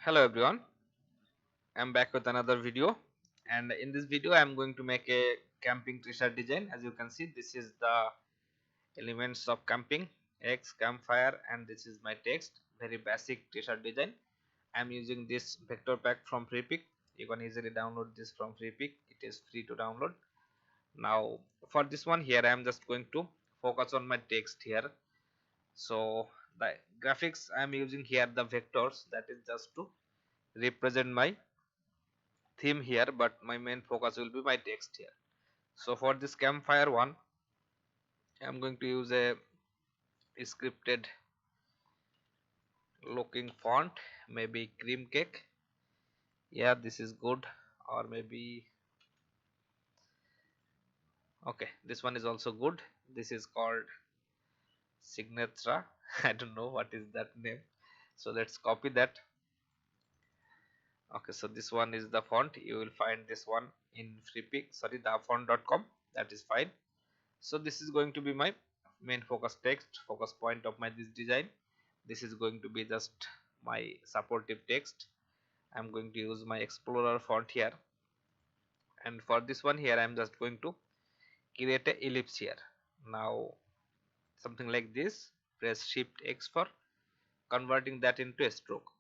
Hello everyone, I'm back with another video, and in this video I'm going to make a camping t-shirt design. As you can see, this is the elements of camping, X, campfire, and this is my text. Very basic t-shirt design. I'm using this vector pack from Freepik. You can easily download this from Freepik. It is free to download. Now for this one here I'm just going to focus on my text here. So the graphics I'm using here, the vectors, that is just to represent my theme here, but my main focus will be my text here. So for this campfire one, I'm going to use a scripted looking font, maybe cream cake. Yeah, this is good. Or maybe, okay, this one is also good. This is called Signature. I don't know what is that name, so let's copy that. Okay, so this one is the font. You will find this one in freepik, sorry, thefont.com. That is fine. So this is going to be my main focus text, focus point of my this design. This is going to be just my supportive text. I'm going to use my explorer font here, and for this one here I'm just going to create a ellipse here. Now something like this, press shift X for converting that into a stroke,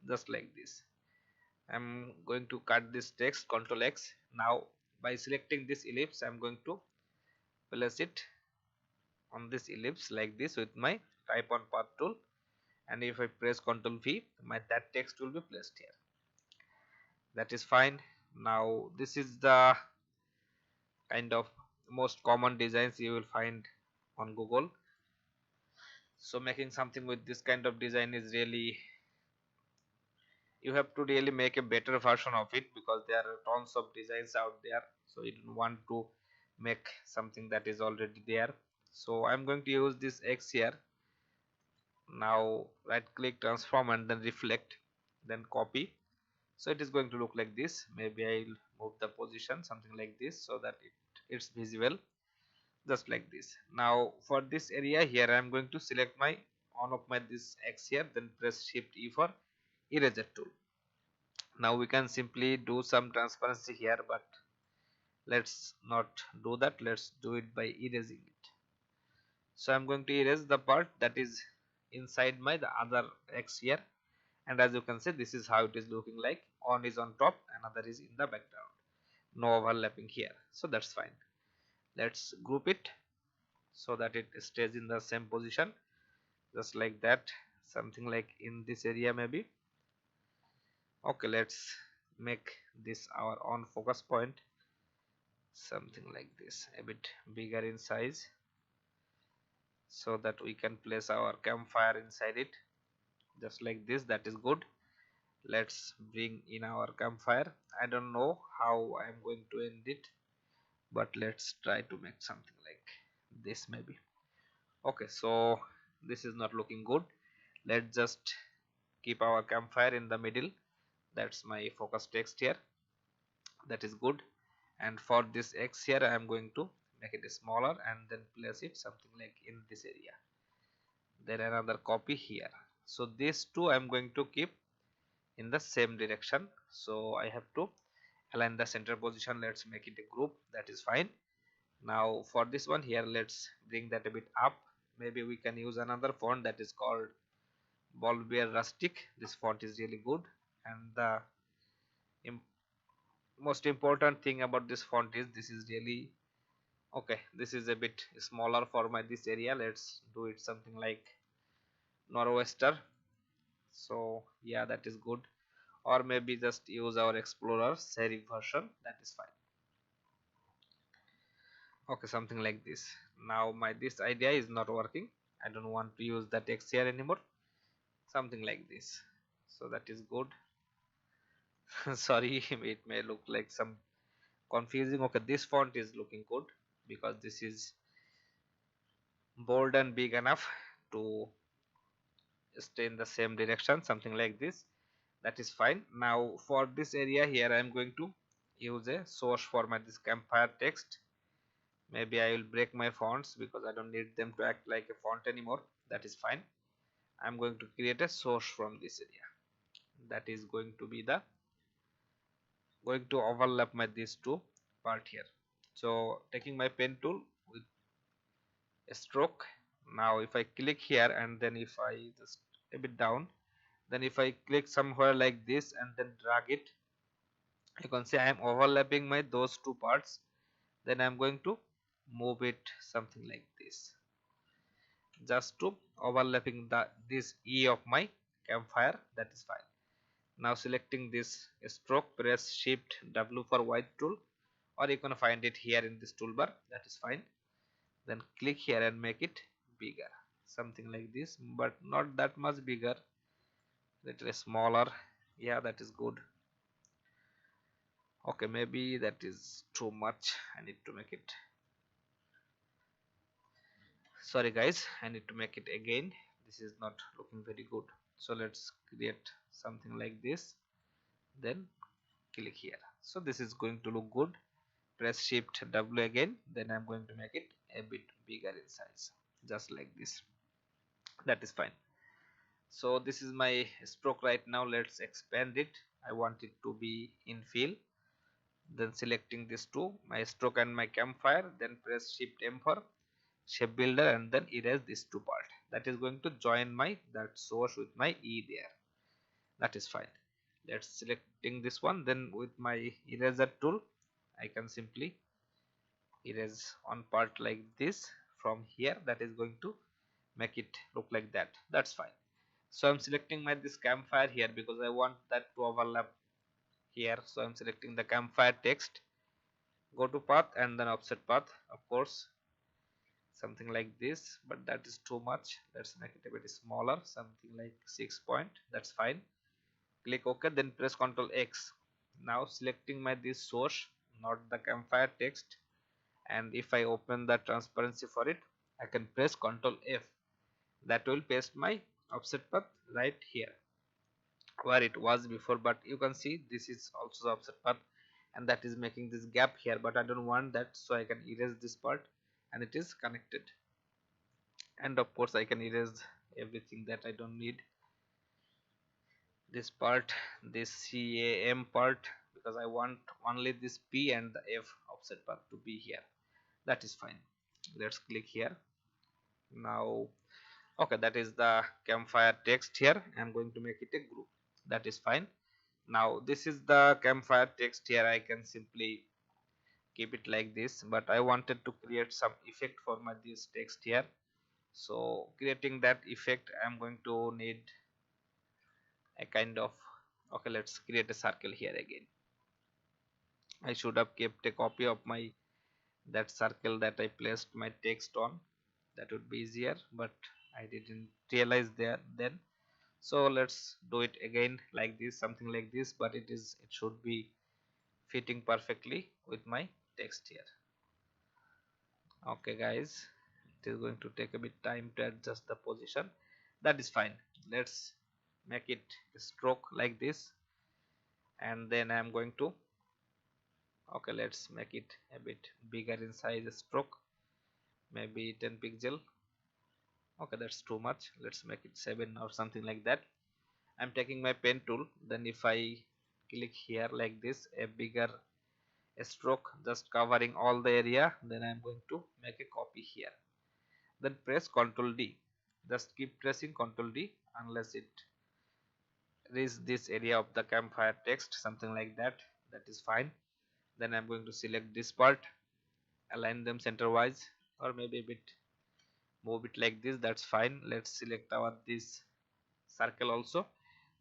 just like this. I'm going to cut this text, Ctrl X. Now by selecting this ellipse I'm going to place it on this ellipse like this with my type on path tool, and if I press Ctrl V, that text will be placed here. That is fine. Now this is the kind of most common designs you will find on Google. So making something with this kind of design is really, you have to really make a better version of it, because there are tons of designs out there, so you don't want to make something that is already there. So I'm going to use this X here. Now right click, transform, and then reflect, then copy. So it is going to look like this. Maybe I'll move the position something like this so that it's visible, just like this. Now for this area here I'm going to select my one of my this X here, then press shift E for eraser tool. Now we can simply do some transparency here, but let's not do that. Let's do it by erasing it. So I'm going to erase the part that is inside my the other X here, and as you can see, this is how it is looking like. One is on top, another is in the background, no overlapping here, so that's fine. Let's group it so that it stays in the same position, just like that, something like in this area maybe. Okay, let's make this our on focus point, something like this, a bit bigger in size, so that we can place our campfire inside it, just like this. That is good. Let's bring in our campfire. I don't know how I'm going to end it, but let's try to make something like this maybe. Okay, so this is not looking good. Let's just keep our campfire in the middle. That's my focus text here. That is good. And for this X here I am going to make it smaller and then place it something like in this area, then another copy here. So these two I am going to keep in the same direction, so I have to align the center position. Let's make it a group. That is fine. Now for this one here, let's bring that a bit up. Maybe we can use another font that is called Bolbear Rustic. This font is really good, and the im most important thing about this font is this is really okay. This is a bit smaller for my this area. Let's do it something like Norwester. So yeah, that is good. Or maybe just use our Explorer serif version. That is fine. Okay, something like this. Now my this idea is not working. I don't want to use the text here anymore, something like this. So that is good. Sorry, it may look like some confusing. Okay, this font is looking good because this is bold and big enough to stay in the same direction, something like this. That is fine. Now for this area here I am going to use a source for my this campfire text. Maybe I will break my fonts because I don't need them to act like a font anymore. That is fine. I'm going to create a source from this area. that is going to be the overlap my these two part here. So taking my pen tool with a stroke, now if I click here and then if I just a bit down, then if I click somewhere like this and then drag it, you can see I am overlapping my those two parts. Then I am going to move it something like this, just to overlapping the this E of my campfire, that is fine. Now selecting this stroke, press shift W for white tool, or you can find it here in this toolbar, that is fine. Then click here and make it bigger, something like this, but not that much bigger, little smaller. Yeah, that is good. Okay, maybe that is too much. I need to make it, sorry guys, I need to make it again. This is not looking very good. So let's create something like this, then click here. So this is going to look good. Press shift W again, then I'm going to make it a bit bigger in size, just like this, that is fine. So this is my stroke right now. Let's expand it. I want it to be in fill, then selecting these two, my stroke and my campfire, then press shift M for shape builder and then erase this two part. That is going to join my that source with my E there, that is fine. Let's selecting this one, then with my eraser tool I can simply erase one part like this from here, that is going to make it look like that, that's fine. So I'm selecting my this campfire here because I want that to overlap here. So I'm selecting the campfire text, go to path and then offset path, of course something like this, but that is too much. Let's make it a bit smaller, something like 6 point, that's fine. Click OK, then press Ctrl X. Now selecting my this source, not the campfire text, and if I open the transparency for it, I can press Ctrl F. That will paste my offset path right here where it was before, but you can see this is also the offset path and that is making this gap here, but I don't want that, so I can erase this part and it is connected. And of course I can erase everything that I don't need, this part, this CAM part, because I want only this P and the F offset path to be here, that is fine. Let's click here now. Okay, that is the campfire text here. I'm going to make it a group, that is fine. Now this is the campfire text here. I can simply keep it like this, but I wanted to create some effect for my this text here. So creating that effect, I'm going to need a kind of, okay, let's create a circle here again. I should have kept a copy of my that circle that I placed my text on, that would be easier, but I didn't realize there then. So let's do it again like this, something like this, but it should be fitting perfectly with my text here. Okay guys, it is going to take a bit time to adjust the position, that is fine. Let's make it a stroke like this, and then I'm going to, okay, let's make it a bit bigger in size stroke, maybe 10 pixel. Okay, that's too much, let's make it 7 or something like that. I'm taking my pen tool, then if I click here like this, a bigger stroke just covering all the area, then I'm going to make a copy here, then press Ctrl D. Just keep pressing Ctrl D unless it reaches this area of the campfire text, something like that, that is fine. Then I'm going to select this part, align them center wise, or maybe a bit move it like this, that's fine. Let's select our this circle also.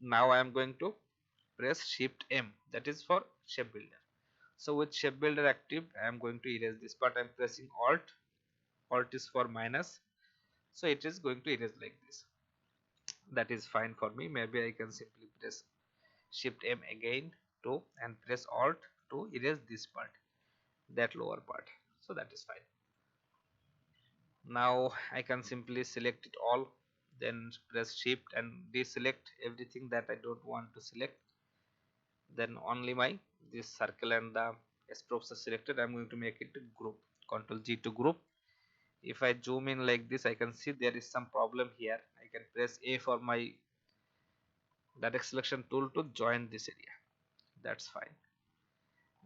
Now I am going to press shift M, that is for shape builder. So with shape builder active, I am going to erase this part. I am pressing alt is for minus, so it is going to erase like this, that is fine for me. Maybe I can simply press shift M again to and press alt to erase this part, that lower part, so that is fine. Now I can simply select it all, then press shift and deselect everything that I don't want to select. Then only my this circle and the strokes are selected. I'm going to make it a group, Ctrl G to group. If I zoom in like this, I can see there is some problem here. I can press A for my direct selection tool to join this area. That's fine.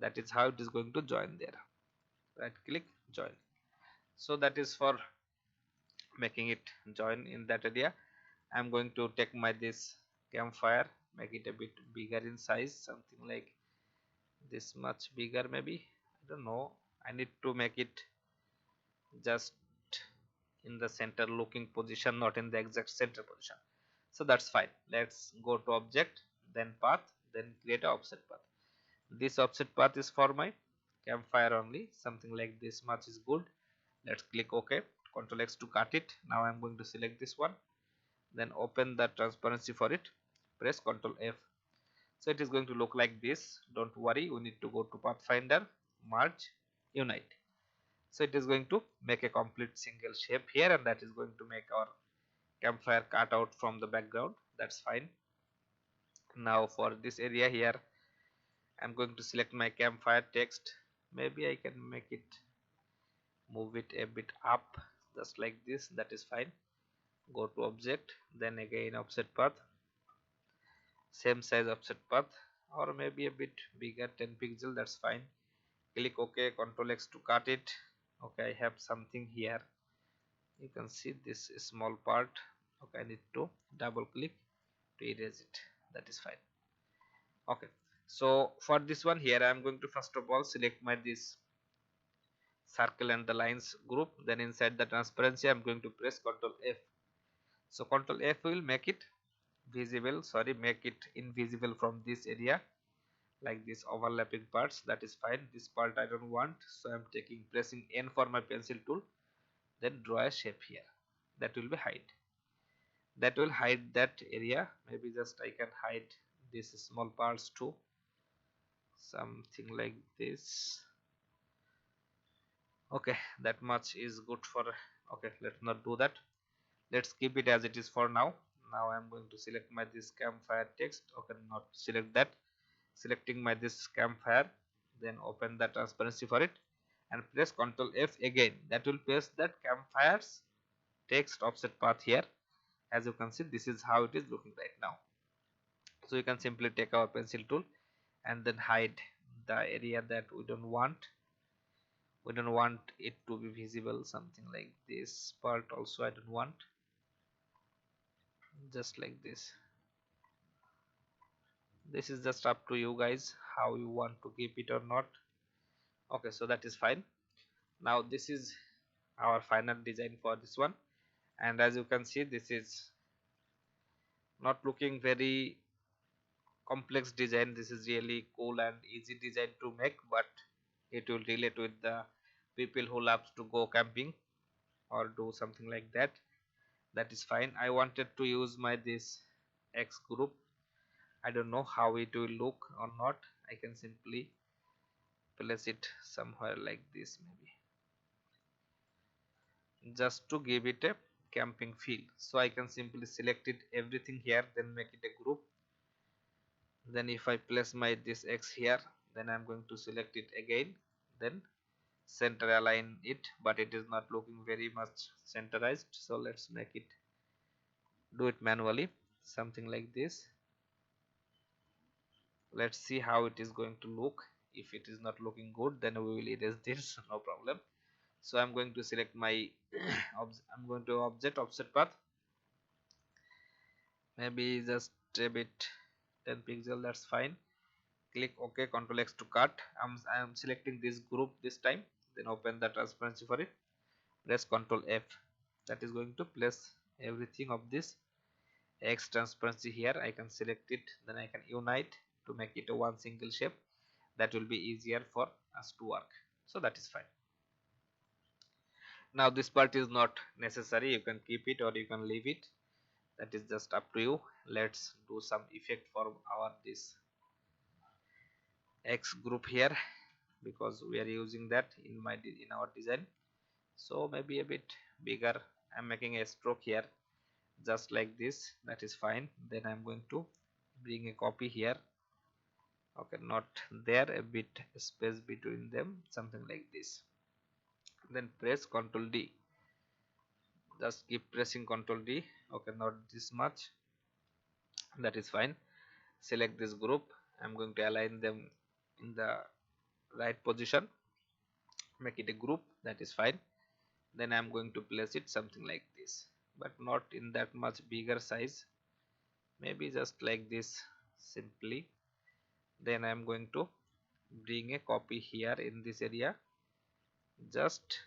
That is how it is going to join there. Right click, join. So that is for making it join in that area. I'm going to take my this campfire, make it a bit bigger in size, something like this much bigger maybe. I don't know. I need to make it just in the center looking position, not in the exact center position. So that's fine. Let's go to object, then path, then create a offset path. This offset path is for my campfire only, something like this much is good. Let's click OK. Ctrl X to cut it. Now I'm going to select this one, then open the transparency for it, press Ctrl F. So it is going to look like this. Don't worry, we need to go to Pathfinder, merge, unite. So it is going to make a complete single shape here, and that is going to make our campfire cut out from the background. That's fine. Now for this area here, I'm going to select my campfire text. Maybe I can make it, move it a bit up, just like this. That is fine. Go to object, then again offset path, same size offset path, or maybe a bit bigger, 10 pixel. That's fine. Click OK, Ctrl X to cut it. Okay, I have something here. You can see this small part. Okay, I need to double click to erase it. That is fine. Okay, so for this one here, I am going to first of all select my this circle and the lines group. Then inside the transparency, I am going to press Ctrl F. So Ctrl F will make it visible. Sorry, make it invisible from this area, like this overlapping parts. That is fine. This part I don't want, so I am pressing N for my pencil tool. Then draw a shape here. That will be hide. That will hide that area. Maybe just I can hide these small parts too, something like this. Okay, that much is good for. Okay, let's not do that. Let's keep it as it is for now. Now I'm going to select my this campfire text. Okay, not select that, selecting my this campfire, then open the transparency for it and press Ctrl F again. That will paste that campfire's text offset path here. As you can see, this is how it is looking right now. So you can simply take our pencil tool and then hide the area that we don't want. We don't want it to be visible, something like this part also I don't want, just like this. This is just up to you guys how you want to keep it or not. Okay, so that is fine. Now this is our final design for this one, and as you can see, this is not looking very complex design. This is really cool and easy design to make, but it will relate with the people who loves to go camping or do something like that. That is fine. I wanted to use my this X group. I don't know how it will look or not. I can simply place it somewhere like this, maybe just to give it a camping feel. So I can simply select it everything here, then make it a group. Then if I place my this X here, then I'm going to select it again, then center align it, but it is not looking very much centerized. So let's make it, do it manually, something like this. Let's see how it is going to look. If it is not looking good, then we will erase this, no problem. So I'm going to select my I'm going to object offset path, maybe just a bit 10 pixel. That's fine. Click OK, Ctrl X to cut. I'm selecting this group this time, then open the transparency for it, press Ctrl F. That is going to place everything of this X transparency here. I can select it, then I can unite to make it a one single shape. That will be easier for us to work. So that is fine. Now this part is not necessary. You can keep it or you can leave it. That is just up to you. Let's do some effect for our this X group here, because we are using that in our design. So maybe a bit bigger. I'm making a stroke here, just like this. That is fine. Then I'm going to bring a copy here. Okay, not there, a bit space between them, something like this. Then press Ctrl D. Just keep pressing Ctrl D. Okay, not this much. that is fine. Select this group. I'm going to align them in the right position, make it a group, that is fine. Then I'm going to place it something like this, but not in that much bigger size, maybe just like this simply. Then I'm going to bring a copy here in this area, just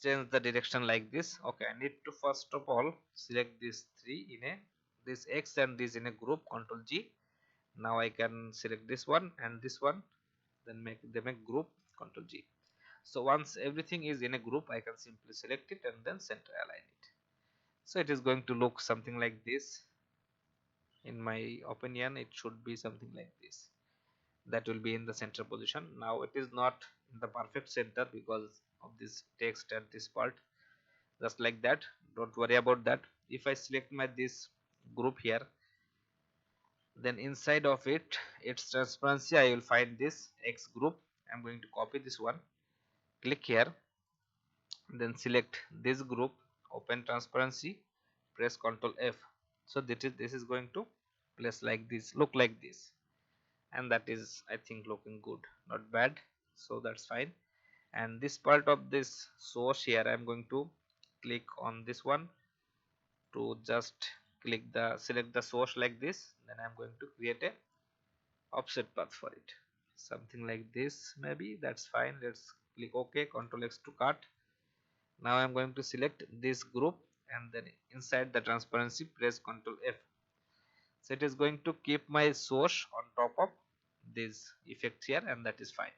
change the direction like this. Okay, I need to first of all select these three in a this X and this in a group, Control G. Now I can select this one and this one, then make them a group, Control G. So once everything is in a group, I can simply select it and then center align it. So it is going to look something like this. In my opinion, it should be something like this. That will be in the center position. Now it is not in the perfect center because of this text and this part, just like that. Don't worry about that. If I select my this group here, then inside of it, its transparency, I will find this X group. I'm going to copy this one, click here, then select this group, open transparency, press Ctrl F. So this is going to place like this, look like this, and that is, I think, looking good, not bad. So that's fine. And this part of this source here, I'm going to click on this one to just select the source like this. Then I'm going to create a offset path for it, something like this, maybe. That's fine. Let's click OK, Ctrl X to cut. Now I'm going to select this group, and then inside the transparency, press Ctrl F. So it is going to keep my source on top of this effect here, and that is fine.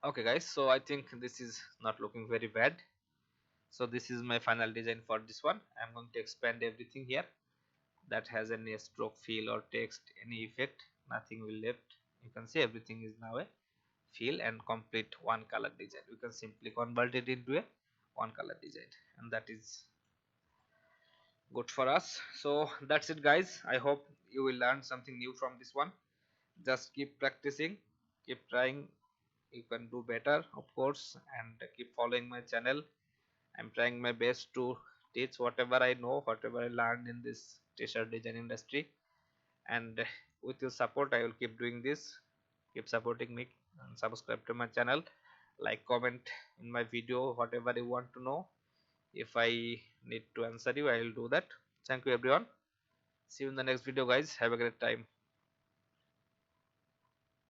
Okay guys, so I think this is not looking very bad. So this is my final design for this one. I'm going to expand everything here that has any stroke, fill or text, any effect. Nothing will left. You can see everything is now a fill and complete one color design. We can simply convert it into a one color design, and that is good for us. So that's it guys, I hope you will learn something new from this one. Just keep practicing, keep trying. You can do better, of course, and keep following my channel. I'm trying my best to teach whatever I know, whatever I learned in this t-shirt design industry. And with your support, I will keep doing this. Keep supporting me and subscribe to my channel. Like, comment in my video whatever you want to know. If I need to answer you, I will do that. Thank you everyone. See you in the next video guys. Have a great time.